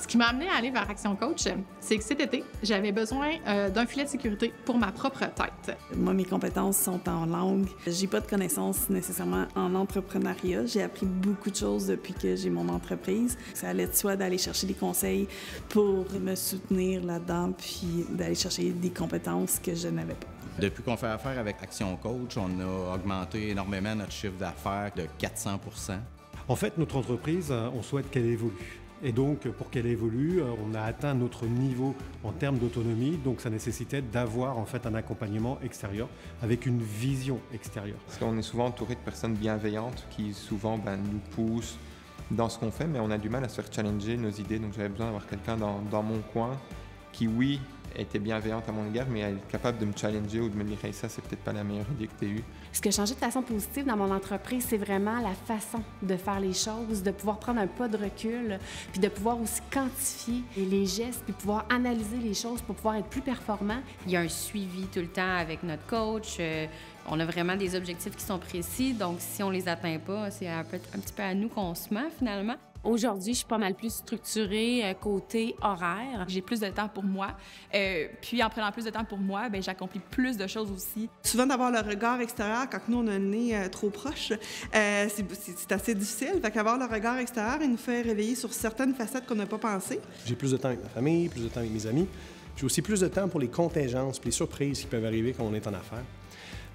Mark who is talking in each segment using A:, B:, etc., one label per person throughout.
A: qui m'a amené à aller vers Action Coach, c'est que cet été, j'avais besoin d'un filet de sécurité pour ma propre tête.
B: Moi, mes compétences sont en langue. J'ai pas de connaissances nécessairement en entrepreneuriat. J'ai appris beaucoup de choses depuis que j'ai mon entreprise. Ça allait de soi d'aller chercher des conseils pour me soutenir là-dedans, puis d'aller chercher des compétences que je n'avais pas.
C: Depuis qu'on fait affaire avec Action Coach, on a augmenté énormément notre chiffre d'affaires de 400 %.
D: En fait, notre entreprise, on souhaite qu'elle évolue. Et donc, pour qu'elle évolue, on a atteint notre niveau en termes d'autonomie. Donc, ça nécessitait d'avoir en fait un accompagnement extérieur avec une vision extérieure.
E: Parce qu'on est souvent entouré de personnes bienveillantes qui souvent nous poussent dans ce qu'on fait, mais on a du mal à se faire challenger nos idées. Donc, j'avais besoin d'avoir quelqu'un dans mon coin qui, oui, était bienveillante à mon égard, mais elle est capable de me challenger ou de me dire hey, ça, c'est peut-être pas la meilleure idée que tu as eue.
F: Ce qui a changé de façon positive dans mon entreprise, c'est vraiment la façon de faire les choses, de pouvoir prendre un pas de recul, puis de pouvoir aussi quantifier les gestes, puis pouvoir analyser les choses pour pouvoir être plus performant.
G: Il y a un suivi tout le temps avec notre coach. On a vraiment des objectifs qui sont précis, donc si on les atteint pas, c'est un petit peu à nous qu'on se ment finalement.
F: Aujourd'hui, je suis pas mal plus structurée côté horaire.
H: J'ai plus de temps pour moi. Puis en prenant plus de temps pour moi, j'accomplis plus de choses aussi.
I: Souvent d'avoir le regard extérieur, quand nous on a un nez trop proche, c'est assez difficile. Fait qu'avoir le regard extérieur, il nous fait réveiller sur certaines facettes qu'on n'a pas pensées.
J: J'ai plus de temps avec ma famille, plus de temps avec mes amis. J'ai aussi plus de temps pour les contingences, les surprises qui peuvent arriver quand on est en affaires.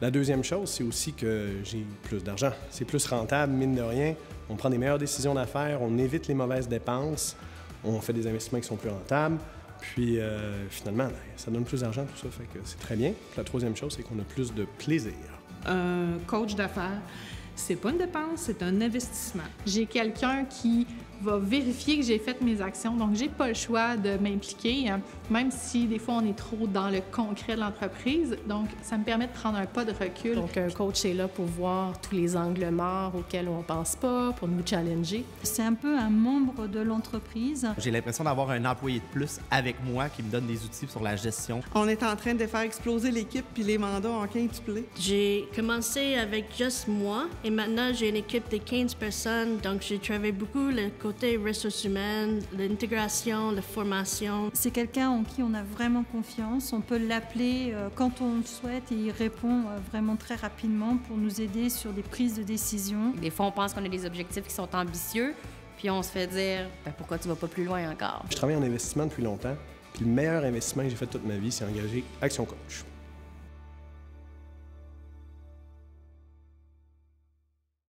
J: La deuxième chose, c'est aussi que j'ai plus d'argent. C'est plus rentable, mine de rien. On prend des meilleures décisions d'affaires, on évite les mauvaises dépenses, on fait des investissements qui sont plus rentables. Puis finalement, ça donne plus d'argent, tout ça, fait que c'est très bien. Puis la troisième chose, c'est qu'on a plus de plaisir.
K: Un coach d'affaires, c'est pas une dépense, c'est un investissement.
A: J'ai quelqu'un qui va vérifier que j'ai fait mes actions, donc j'ai pas le choix de m'impliquer, même si des fois on est trop dans le concret de l'entreprise. Donc ça me permet de prendre un pas de recul.
F: Donc un coach est là pour voir tous les angles morts auxquels on pense pas, pour nous challenger.
L: C'est un peu un membre de l'entreprise.
M: J'ai l'impression d'avoir un employé de plus avec moi qui me donne des outils sur la gestion.
I: On est en train de faire exploser l'équipe puis les mandats ont quintuplé.
N: J'ai commencé avec juste moi et maintenant j'ai une équipe de 15 personnes, donc j'ai travaillé beaucoup le côté ressources humaines, l'intégration, la formation.
L: C'est quelqu'un en qui on a vraiment confiance. On peut l'appeler quand on le souhaite et il répond vraiment très rapidement pour nous aider sur des prises de décision.
G: Des fois, on pense qu'on a des objectifs qui sont ambitieux, puis on se fait dire pourquoi tu vas pas plus loin encore?
J: Je travaille en investissement depuis longtemps, puis le meilleur investissement que j'ai fait toute ma vie, c'est engager Action Coach.